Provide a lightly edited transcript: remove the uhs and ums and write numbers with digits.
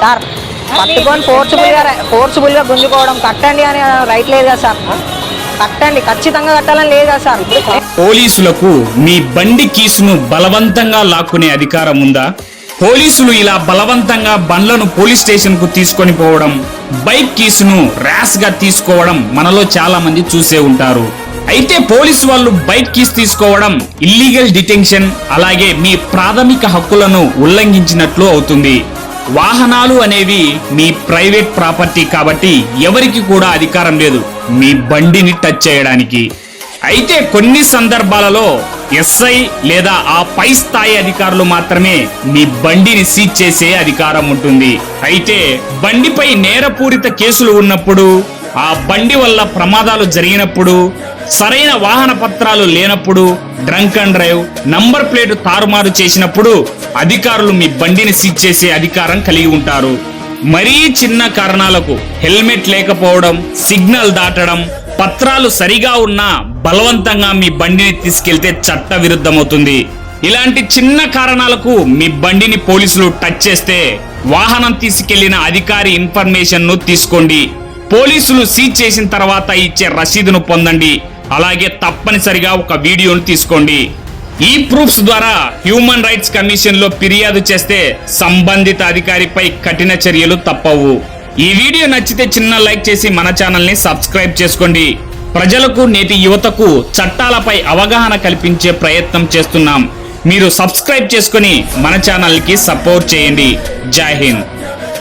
Sir పట్టుకొని forceful గా గుంజుకోవడం కట్టండి అని రైట్ లేదు కదా సార్. కట్టండి, ఖచ్చితంగా కట్టాలని లేదు కదా సార్. పోలీసులకు మీ బండి కీసును బలవంతంగా లాక్కునే అధికారం ఉందా? పోలీసులు ఇలా బలవంతంగా బండ్లను పోలీస్ స్టేషన్ కు తీసుకొని పోవడం, బైక్ కీసును ర్యాష్ గా తీసుకోవడం మనలో చాలా మంది చూసే ఉంటారు. అయితే పోలీసు వాళ్ళు బైక్ కీస్ తీసుకోవడం ఇల్లీగల్ డిటెన్షన్, అలాగే మీ ప్రాథమిక హక్కులను ఉల్లంఘించినట్లు అవుతుంది. వాహనాలు అనేవి మీ ప్రైవేట్ ప్రాపర్టీ కాబట్టి ఎవరికి కూడా అధికారం లేదు మీ బండిని టచ్ చేయడానికి. అయితే కొన్ని సందర్భాలలో ఎస్ఐ లేదా ఆ పై స్థాయి అధికారులు మాత్రమే మీ బండిని సీజ్ చేసే అధికారం ఉంటుంది. అయితే బండిపై నేరపూరిత కేసులు ఉన్నప్పుడు, ఆ బండి వల్ల ప్రమాదాలు జరిగినప్పుడు, సరైన వాహన పత్రాలు లేనప్పుడు, drunk and drive, number plate తారుమారు చేసినప్పుడు అధికారులు మీ బండిని సీజ్ చేసే అధికారం కలిగి ఉంటారు. మరీ చిన్న కారణాలకు హెల్మెట్ లేకపోవడం, సిగ్నల్ దాటడం, పత్రాలు సరిగా ఉన్నా బలవంతంగా మీ బండిని తీసుకెళ్తే చట్ట విరుద్ధమవుతుంది. ఇలాంటి చిన్న కారణాలకు మీ బండిని పోలీసులు టచ్ చేస్తే వాహనం తీసుకెళ్లిన అధికారి ఇన్ఫర్మేషన్ ను తీసుకోండి. పోలీసులు సీజ్ చేసిన తర్వాత ఇచ్చే రసీదును పొందండి. అలాగే తప్పనిసరిగా ఒక వీడియోను తీసుకోండి. ఈ ప్రూఫ్స్ ద్వారా హ్యూమన్ రైట్స్ కమిషన్ లో ఫిర్యాదు చేస్తే సంబంధిత అధికారిపై కఠిన చర్యలు తప్పవు. ఈ వీడియో నచ్చితే చిన్న లైక్ చేసి మన ఛానల్ ని సబ్స్క్రైబ్ చేసుకోండి. ప్రజలకు, నేటి యువతకు చట్టాలపై అవగాహన కల్పించే ప్రయత్నం చేస్తున్నాం. మీరు సబ్స్క్రైబ్ చేసుకుని మన ఛానల్ కి సపోర్ట్ చేయండి. జై హింద్.